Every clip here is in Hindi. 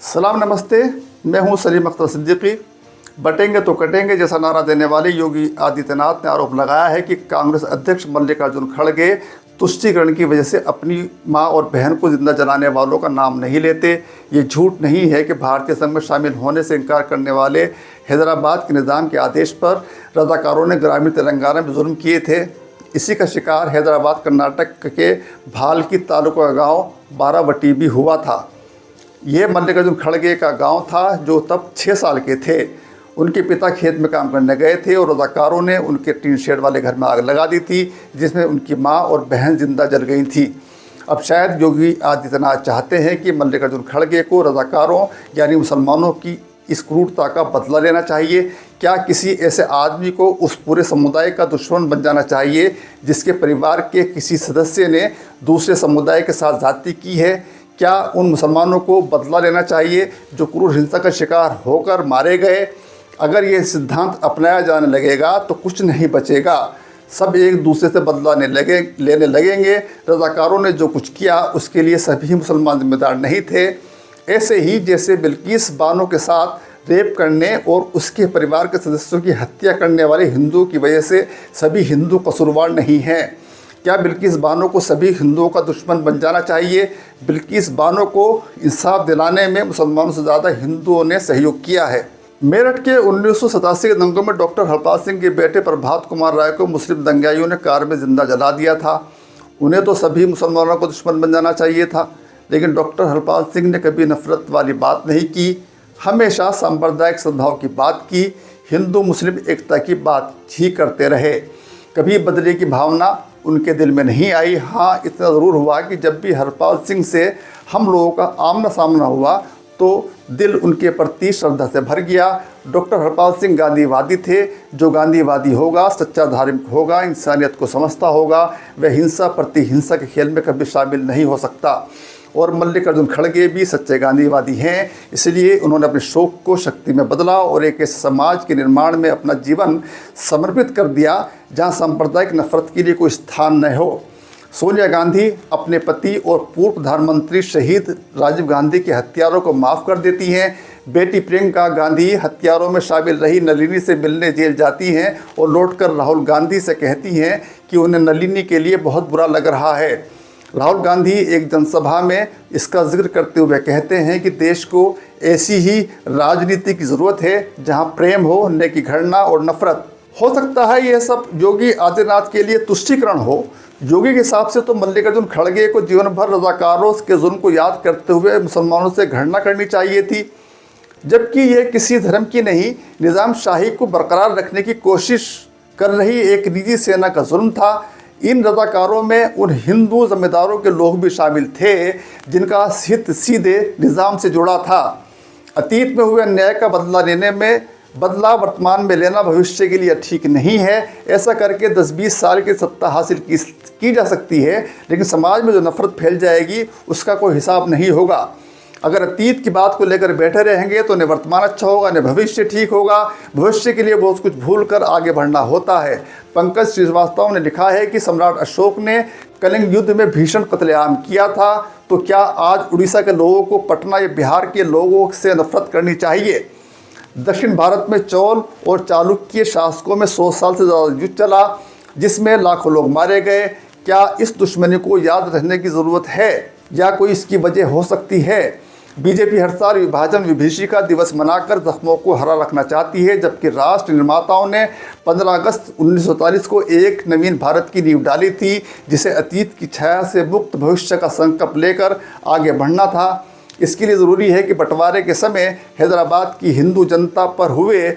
सलाम नमस्ते, मैं हूं सलीम अख्तर सिद्दीकी। बटेंगे तो कटेंगे जैसा नारा देने वाले योगी आदित्यनाथ ने आरोप लगाया है कि कांग्रेस अध्यक्ष मल्लिकार्जुन खड़गे तुष्टीकरण की वजह से अपनी मां और बहन को जिंदा जलाने वालों का नाम नहीं लेते। ये झूठ नहीं है कि भारतीय संघ में शामिल होने से इनकार करने वाले हैदराबाद के निज़ाम के आदेश पर रज़ाकारों ने ग्रामीण तेलंगाना में जुल्म किए थे। इसी का शिकार हैदराबाद कर्नाटक के भालकी तालुका का गाँव बारावटी भी हुआ था। ये मल्लिकार्जुन खड़गे का गांव था जो तब 6 साल के थे। उनके पिता खेत में काम करने गए थे और रज़ाकारों ने उनके टीन शेड वाले घर में आग लगा दी थी, जिसमें उनकी मां और बहन जिंदा जल गई थी। अब शायद योगी आदित्यनाथ चाहते हैं कि मल्लिकार्जुन खड़गे को रज़ाकारों यानी मुसलमानों की इस क्रूरता का बदला लेना चाहिए। क्या किसी ऐसे आदमी को उस पूरे समुदाय का दुश्मन बन जाना चाहिए जिसके परिवार के किसी सदस्य ने दूसरे समुदाय के साथ ज़्यादती की है? क्या उन मुसलमानों को बदला लेना चाहिए जो क्रूर हिंसा का शिकार होकर मारे गए? अगर ये सिद्धांत अपनाया जाने लगेगा तो कुछ नहीं बचेगा, सब एक दूसरे से बदला लेने लगेंगे। रज़ाकारों ने जो कुछ किया उसके लिए सभी मुसलमान जिम्मेदार नहीं थे। ऐसे ही जैसे बिल्किस बानो के साथ रेप करने और उसके परिवार के सदस्यों की हत्या करने वाले हिंदुओं की वजह से सभी हिंदू कसूरवार नहीं हैं। क्या बिल्किस बानो को सभी हिंदुओं का दुश्मन बन जाना चाहिए? बिल्किस बानो को इंसाफ दिलाने में मुसलमानों से ज़्यादा हिंदुओं ने सहयोग किया है। मेरठ के 1987 के दंगों में डॉक्टर हरपाल सिंह के बेटे प्रभात कुमार राय को मुस्लिम दंगाइयों ने कार में जिंदा जला दिया था। उन्हें तो सभी मुसलमानों को दुश्मन बन जाना चाहिए था, लेकिन डॉक्टर हरपाल सिंह ने कभी नफरत वाली बात नहीं की, हमेशा सांप्रदायिक सद्भाव की बात की, हिंदू मुस्लिम एकता की बात ही करते रहे। कभी बदले की भावना उनके दिल में नहीं आई। हाँ, इतना ज़रूर हुआ कि जब भी हरपाल सिंह से हम लोगों का आमना सामना हुआ तो दिल उनके प्रति श्रद्धा से भर गया। डॉक्टर हरपाल सिंह गांधीवादी थे। जो गांधीवादी होगा, सच्चा धार्मिक होगा, इंसानियत को समझता होगा, वह हिंसा प्रति हिंसा के खेल में कभी शामिल नहीं हो सकता। और मल्लिकार्जुन खड़गे भी सच्चे गांधीवादी हैं, इसलिए उन्होंने अपने शौक को शक्ति में बदला और एक ऐसे समाज के निर्माण में अपना जीवन समर्पित कर दिया जहां सांप्रदायिक नफरत के लिए कोई स्थान न हो। सोनिया गांधी अपने पति और पूर्व प्रधानमंत्री शहीद राजीव गांधी के हत्यारों को माफ़ कर देती हैं। बेटी प्रियंका गांधी हत्यारों में शामिल रही नलिनी से मिलने जेल जाती हैं और लौटकर राहुल गांधी से कहती हैं कि उन्हें नलिनी के लिए बहुत बुरा लग रहा है। राहुल गांधी एक जनसभा में इसका जिक्र करते हुए कहते हैं कि देश को ऐसी ही राजनीति की ज़रूरत है जहां प्रेम हो, न कि घृणा और नफरत। हो सकता है यह सब योगी आदित्यनाथ के लिए तुष्टीकरण हो। योगी के हिसाब से तो मल्लिकार्जुन खड़गे को जीवन भर रज़ाकारों के जुल्म को याद करते हुए मुसलमानों से घृणा करनी चाहिए थी, जबकि यह किसी धर्म की नहीं, निज़ाम शाही को बरकरार रखने की कोशिश कर रही एक निजी सेना का जुल्म था। इन रज़ाकारों में उन हिंदू जमींदारों के लोग भी शामिल थे जिनका हित सीधे निज़ाम से जुड़ा था। अतीत में हुए अन्याय का बदला लेने में बदला वर्तमान में लेना भविष्य के लिए ठीक नहीं है। ऐसा करके 10-20 साल की सत्ता हासिल की जा सकती है, लेकिन समाज में जो नफरत फैल जाएगी उसका कोई हिसाब नहीं होगा। अगर अतीत की बात को लेकर बैठे रहेंगे तो न वर्तमान अच्छा होगा न भविष्य ठीक होगा। भविष्य के लिए बहुत कुछ भूल कर आगे बढ़ना होता है। पंकज श्रीवास्तव ने लिखा है कि सम्राट अशोक ने कलिंग युद्ध में भीषण कत्लेआम किया था, तो क्या आज उड़ीसा के लोगों को पटना या बिहार के लोगों से नफरत करनी चाहिए? दक्षिण भारत में चोल और चालुक्य शासकों में 100 साल से ज़्यादा युद्ध चला जिसमें लाखों लोग मारे गए। क्या इस दुश्मनी को याद रखने की ज़रूरत है या कोई इसकी वजह हो सकती है? बीजेपी हर साल विभाजन विभीषिका दिवस मनाकर जख्मों को हरा रखना चाहती है, जबकि राष्ट्र निर्माताओं ने 15 अगस्त 1947 को एक नवीन भारत की नींव डाली थी, जिसे अतीत की छाया से मुक्त भविष्य का संकल्प लेकर आगे बढ़ना था। इसके लिए ज़रूरी है कि बंटवारे के समय हैदराबाद की हिंदू जनता पर हुए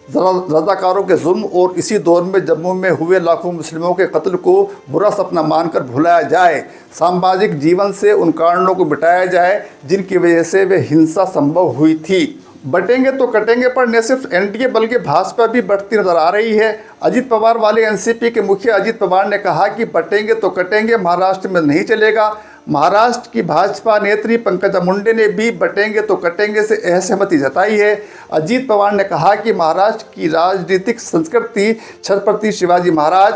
रज़ाकारों के जुल्म और इसी दौर में जम्मू में हुए लाखों मुस्लिमों के कत्ल को बुरा सपना मानकर भुलाया जाए। सामाजिक जीवन से उन कारणों को मिटाया जाए जिनकी वजह से वे हिंसा संभव हुई थी। बटेंगे तो कटेंगे पर न सिर्फ एनडीए बल्कि भाजपा भी बढ़ती नजर आ रही है। अजित पवार वाले एनसीपी के मुखिया अजित पवार ने कहा कि बटेंगे तो कटेंगे महाराष्ट्र में नहीं चलेगा। महाराष्ट्र की भाजपा नेत्री पंकजा मुंडे ने भी बटेंगे तो कटेंगे से असहमति जताई है। अजित पवार ने कहा कि महाराष्ट्र की राजनीतिक संस्कृति छत्रपति शिवाजी महाराज,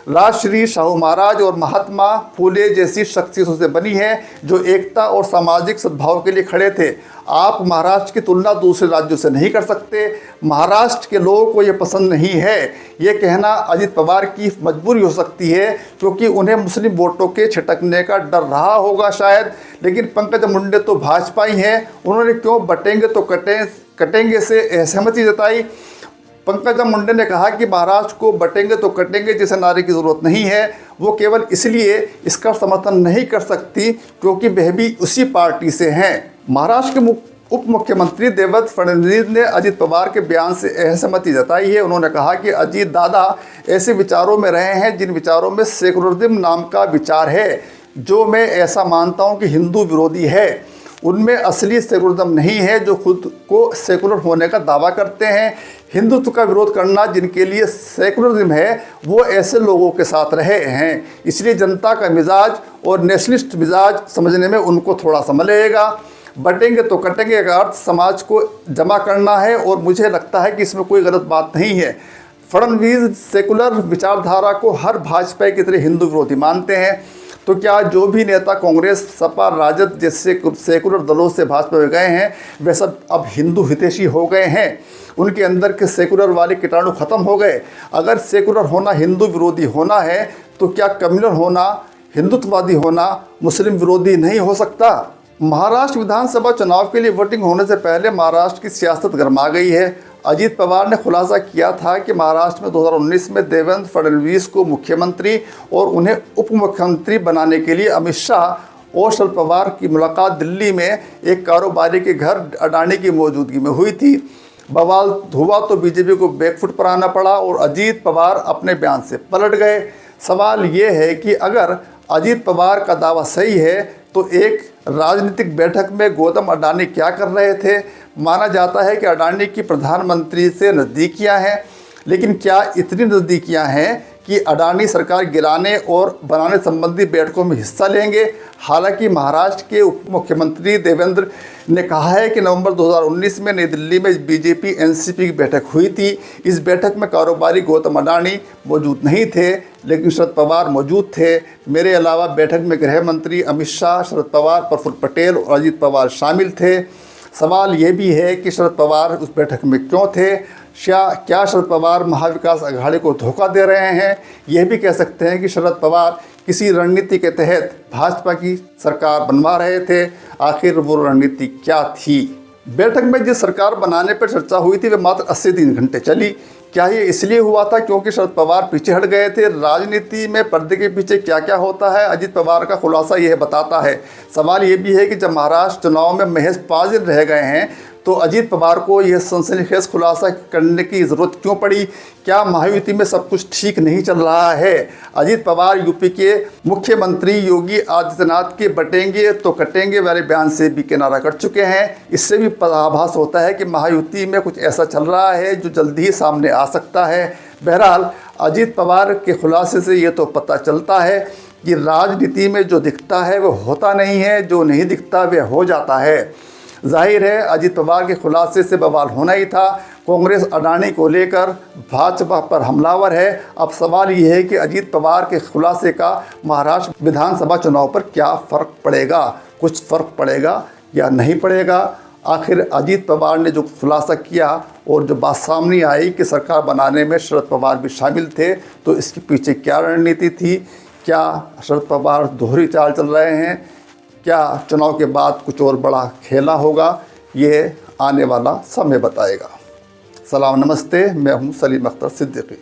राजश्री शाहू महाराज और महात्मा फूले जैसी शख्सियतों से बनी है जो एकता और सामाजिक सद्भाव के लिए खड़े थे। आप महाराष्ट्र की तुलना दूसरे राज्यों से नहीं कर सकते। महाराष्ट्र के लोगों को ये पसंद नहीं है, ये कहना अजित पवार की मजबूरी हो सकती है, क्योंकि उन्हें मुस्लिम वोटों के छिटकने का डर रहा होगा शायद। लेकिन पंकज मुंडे तो भाजपा ही हैं, उन्होंने क्यों बटेंगे तो कटेंगे से असहमति जताई। पंकजा मुंडे ने कहा कि महाराष्ट्र को बटेंगे तो कटेंगे जैसे नारे की ज़रूरत नहीं है। वो केवल इसलिए इसका समर्थन नहीं कर सकती क्योंकि वह भी उसी पार्टी से हैं। महाराष्ट्र के उप मुख्यमंत्री देवेंद्र फडणवीस ने अजित पवार के बयान से असहमति जताई है। उन्होंने कहा कि अजित दादा ऐसे विचारों में रहे हैं जिन विचारों में सेकुलरिज्म नाम का विचार है, जो मैं ऐसा मानता हूं कि हिंदू विरोधी है। उनमें असली सेकुलरिज्म नहीं है जो खुद को सेकुलर होने का दावा करते हैं। हिंदुत्व का विरोध करना जिनके लिए सेकुलरिज्म है, वो ऐसे लोगों के साथ रहे हैं। इसलिए जनता का मिजाज और नेशनलिस्ट मिजाज समझने में उनको थोड़ा समय लगेगा। बटेंगे तो कटेंगे का अर्थ समाज को जमा करना है और मुझे लगता है कि इसमें कोई गलत बात नहीं है। फडणवीस सेकुलर विचारधारा को हर भाजपा की तरह हिंदू विरोधी मानते हैं। तो क्या जो भी नेता कांग्रेस, सपा, राजद जैसे सेकुलर दलों से भाजपा में गए हैं वे सब अब हिंदू हितैषी हो गए हैं? उनके अंदर के सेकुलर वाले कीटाणु खत्म हो गए? अगर सेकुलर होना हिंदू विरोधी होना है तो क्या कम्युनल होना, हिंदुत्ववादी होना मुस्लिम विरोधी नहीं हो सकता? महाराष्ट्र विधानसभा चुनाव के लिए वोटिंग होने से पहले महाराष्ट्र की सियासत गर्मा गई है। अजित पवार ने खुलासा किया था कि महाराष्ट्र में 2019 में देवेंद्र फडणवीस को मुख्यमंत्री और उन्हें उप मुख्यमंत्री बनाने के लिए अमित शाह और शरद पवार की मुलाकात दिल्ली में एक कारोबारी के घर अडानी की मौजूदगी में हुई थी। बवाल हुआ तो बीजेपी को बैकफुट पर आना पड़ा और अजित पवार अपने बयान से पलट गए। सवाल ये है कि अगर अजित पवार का दावा सही है तो एक राजनीतिक बैठक में गौतम अडानी क्या कर रहे थे? माना जाता है कि अडानी की प्रधानमंत्री से नज़दीकियां हैं, लेकिन क्या इतनी नज़दीकियां हैं कि अडानी सरकार गिराने और बनाने संबंधी बैठकों में हिस्सा लेंगे? हालांकि महाराष्ट्र के उप मुख्यमंत्री देवेंद्र ने कहा है कि नवंबर 2019 में नई दिल्ली में बीजेपी एनसीपी की बैठक हुई थी। इस बैठक में कारोबारी गौतम अडानी मौजूद नहीं थे, लेकिन शरद पवार मौजूद थे। मेरे अलावा बैठक में गृह मंत्री अमित शाह, शरद पवार, प्रफुल्ल पटेल और अजित पवार शामिल थे। सवाल ये भी है कि शरद पवार उस बैठक में क्यों थे? क्या शरद पवार महाविकास अघाड़ी को धोखा दे रहे हैं? यह भी कह सकते हैं कि शरद पवार किसी रणनीति के तहत भाजपा की सरकार बनवा रहे थे। आखिर वो रणनीति क्या थी? बैठक में जिस सरकार बनाने पर चर्चा हुई थी वह मात्र 83 घंटे चली। क्या ये इसलिए हुआ था क्योंकि शरद पवार पीछे हट गए थे? राजनीति में पर्दे के पीछे क्या क्या होता है, अजित पवार का खुलासा यह बताता है। सवाल ये भी है कि जब महाराष्ट्र चुनाव में महज 5 दिन रह गए हैं तो अजित पवार को यह सनसनीखेज खुलासा करने की ज़रूरत क्यों पड़ी? क्या महायुति में सब कुछ ठीक नहीं चल रहा है? अजित पवार यूपी के मुख्यमंत्री योगी आदित्यनाथ के बटेंगे तो कटेंगे वाले बयान से भी किनारा कर चुके हैं। इससे भी आभास होता है कि महायुति में कुछ ऐसा चल रहा है जो जल्दी ही सामने आ सकता है। बहरहाल अजित पवार के खुलासे से ये तो पता चलता है कि राजनीति में जो दिखता है वह होता नहीं है, जो नहीं दिखता वह हो जाता है। जाहिर है अजित पवार के खुलासे से बवाल होना ही था। कांग्रेस अडानी को लेकर भाजपा पर हमलावर है। अब सवाल ये है कि अजित पवार के खुलासे का महाराष्ट्र विधानसभा चुनाव पर क्या फ़र्क पड़ेगा? कुछ फ़र्क पड़ेगा या नहीं पड़ेगा? आखिर अजित पवार ने जो खुलासा किया और जो बात सामने आई कि सरकार बनाने में शरद पवार भी शामिल थे, तो इसके पीछे क्या रणनीति थी? क्या शरद पवार दोहरी चाल चल रहे हैं? क्या चुनाव के बाद कुछ और बड़ा खेला होगा? ये आने वाला समय बताएगा। सलाम, नमस्ते। मैं हूं सलीम अख्तर सिद्दीकी।